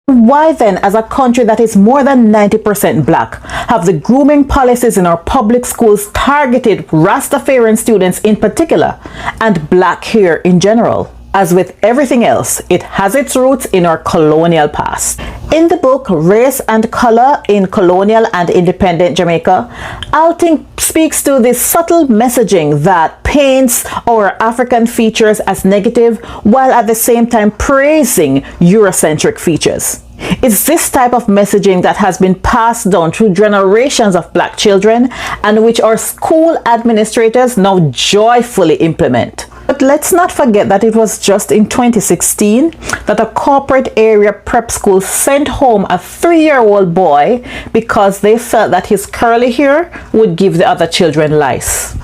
Why then, as a country that is more than 90% black, have the grooming policies in our public schools targeted Rastafarian students in particular, and black hair in general? As with everything else, it has its roots in our colonial past. In the book Race and Color in Colonial and Independent Jamaica, Alting speaks to this subtle messaging that paints our African features as negative while at the same time praising Eurocentric features. It's this type of messaging that has been passed down through generations of black children and which our school administrators now joyfully implement. But let's not forget that it was just in 2016 that a corporate area prep school sent home a 3-year-old boy because they felt that his curly hair would give the other children lice.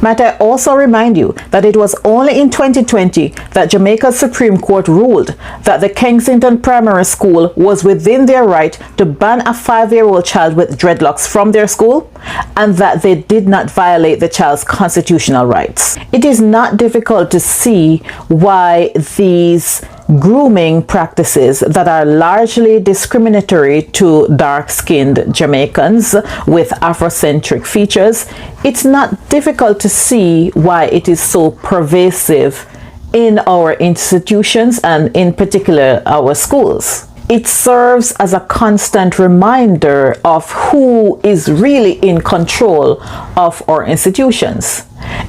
Might I also remind you that it was only in 2020 that Jamaica's Supreme Court ruled that the Kensington Primary School was within their right to ban a 5-year-old child with dreadlocks from their school, and that they did not violate the child's constitutional rights. It is not difficult to see why these grooming practices that are largely discriminatory to dark-skinned Jamaicans with Afrocentric features, it's not difficult to see why it is so pervasive in our institutions and in particular our schools. It serves as a constant reminder of who is really in control of our institutions.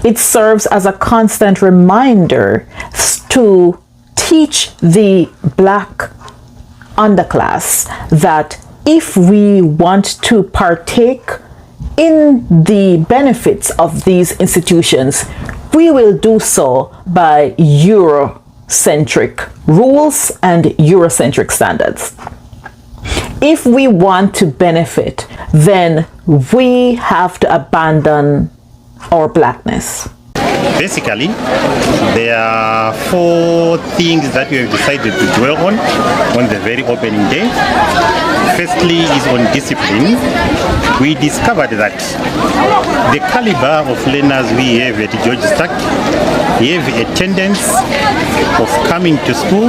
It serves as a constant reminder to teach the black underclass that if we want to partake in the benefits of these institutions, we will do so by Eurocentric rules and Eurocentric standards. If we want to benefit, then we have to abandon our blackness. Basically, there are 4 things that we have decided to dwell on the very opening day. Firstly is on discipline. We discovered that the caliber of learners we have at George Stack have a tendency of coming to school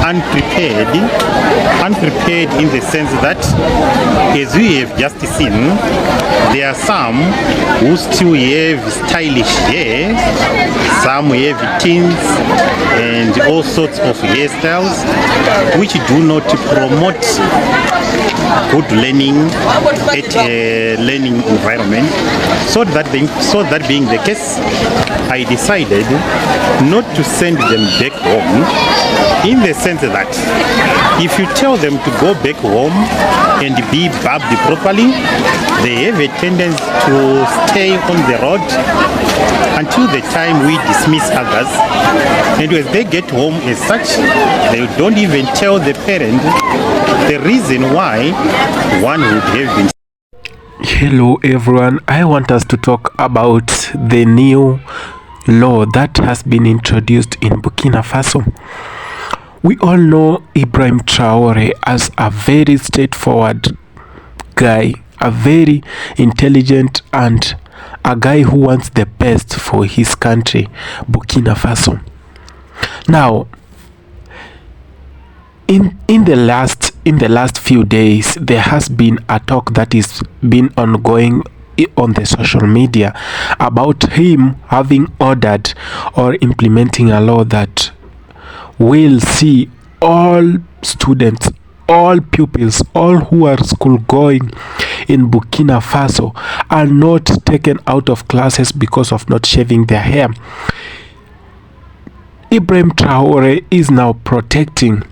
unprepared in the sense that, as we have just seen, there are some who still have stylish hair, some have tints and all sorts of hairstyles which do not promote good learning at a learning environment. So that being the case, I decided not to send them back home, in the sense that if you tell them to go back home and be barbed properly, they have a tendency to stay on the road until the time we dismiss others, and as they get home as such, they don't even tell the parent the reason why one would have been. Hello everyone, I want us to talk about the new law that has been introduced in Burkina Faso. We all know Ibrahim Traore as a very straightforward guy, a very intelligent and a guy who wants the best for his country, Burkina Faso. Now, in the last few days, there has been a talk that is been ongoing on the social media about him having ordered or implementing a law that will see all students, all pupils, all who are school going in Burkina Faso are not taken out of classes because of not shaving their hair. Ibrahim Traore is now protecting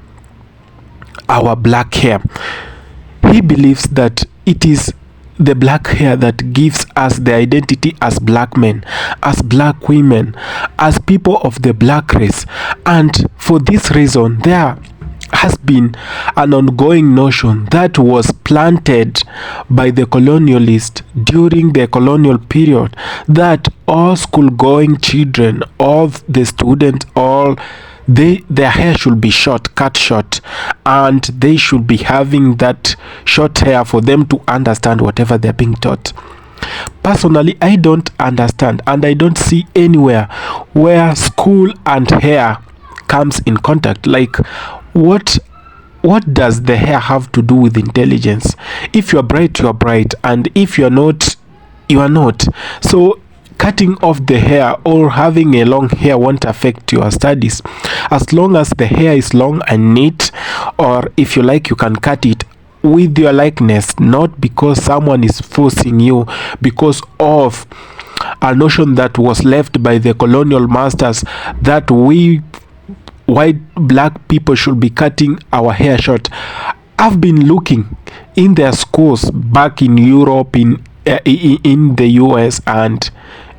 our black hair. He believes that it is the black hair that gives us the identity as black men, as black women, as people of the black race. And for this reason, there has been an ongoing notion that was planted by the colonialists during the colonial period that all school-going children, all the students, their hair should be cut short, and they should be having that short hair for them to understand whatever they're being taught. Personally, I don't understand, and I don't see anywhere where school and hair comes in contact. Like, what what does the hair have to do with intelligence? If you're bright, you're bright, and if you're not, you are not. So cutting off the hair or having a long hair won't affect your studies, as long as the hair is long and neat, or if you like, you can cut it with your likeness, not because someone is forcing you, because of a notion that was left by the colonial masters that we white black people should be cutting our hair short. I've been looking in their schools back in Europe, in the US, and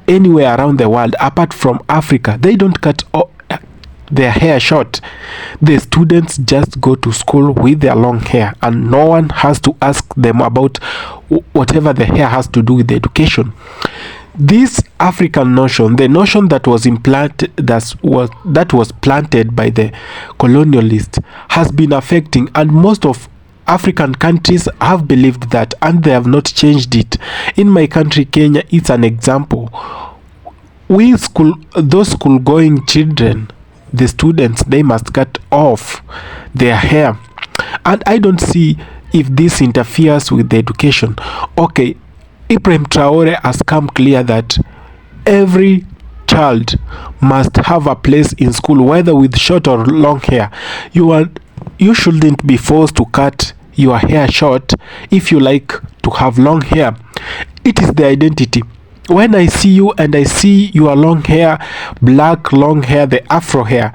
anywhere around the world apart from Africa. They don't cut their hair short. The students just go to school with their long hair, and no one has to ask them about whatever the hair has to do with the education. This African notion, the notion that was implanted, that was planted by the colonialists, has been affecting, and most of African countries have believed that, and they have not changed it. In my country, Kenya, it's an example. Those school-going children, the students, they must cut off their hair, and I don't see if this interferes with the education. Okay, Ibrahim Traore has come clear that every child must have a place in school, whether with short or long hair. You shouldn't be forced to cut your hair short if you like to have long hair. It is the identity. When I see you and I see your long hair, black long hair, the afro hair,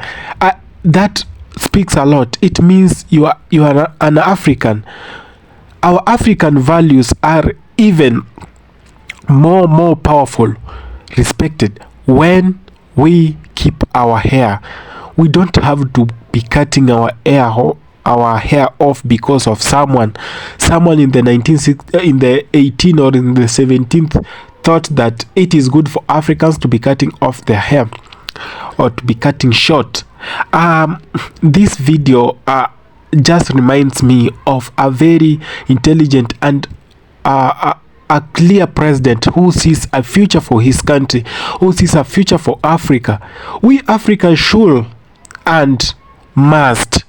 that speaks a lot. It means you are an African. Our African values are even more powerful, respected, when we keep our hair. We don't have to be cutting our hair off because of someone in the 18 or in the 17th thought that it is good for Africans to be cutting off their hair or to be cutting short. This video just reminds me of a very intelligent and a clear president who sees a future for his country, who sees a future for Africa. We Africans should and must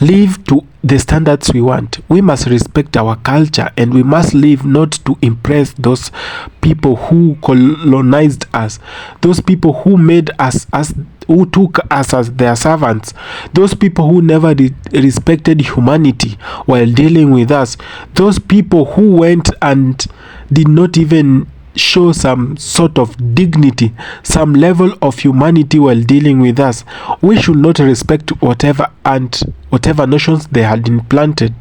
live to the standards we want. We must respect our culture, and we must live not to impress those people who colonized us, those people who made us who took us as their servants, those people who never respected humanity while dealing with us, those people who went and did not even show some sort of dignity, some level of humanity while dealing with us. We should not respect whatever notions they had planted.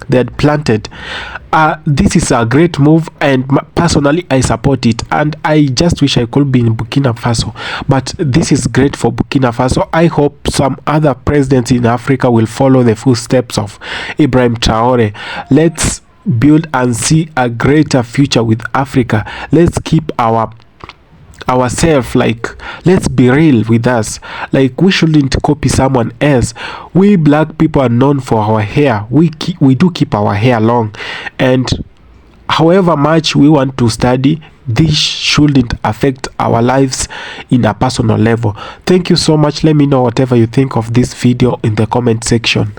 This is a great move, and personally I support it, and I just wish I could be in Burkina Faso, but this is great for Burkina Faso. I hope some other presidents in Africa will follow the footsteps of Ibrahim Traore. Let's build and see a greater future with Africa. Let's keep ourselves, like, let's be real with us. Like, we shouldn't copy someone else. We black people are known for our hair. We do keep our hair long, and however much we want to study, this shouldn't affect our lives in a personal level. Thank you so much. Let me know whatever you think of this video in the comment section.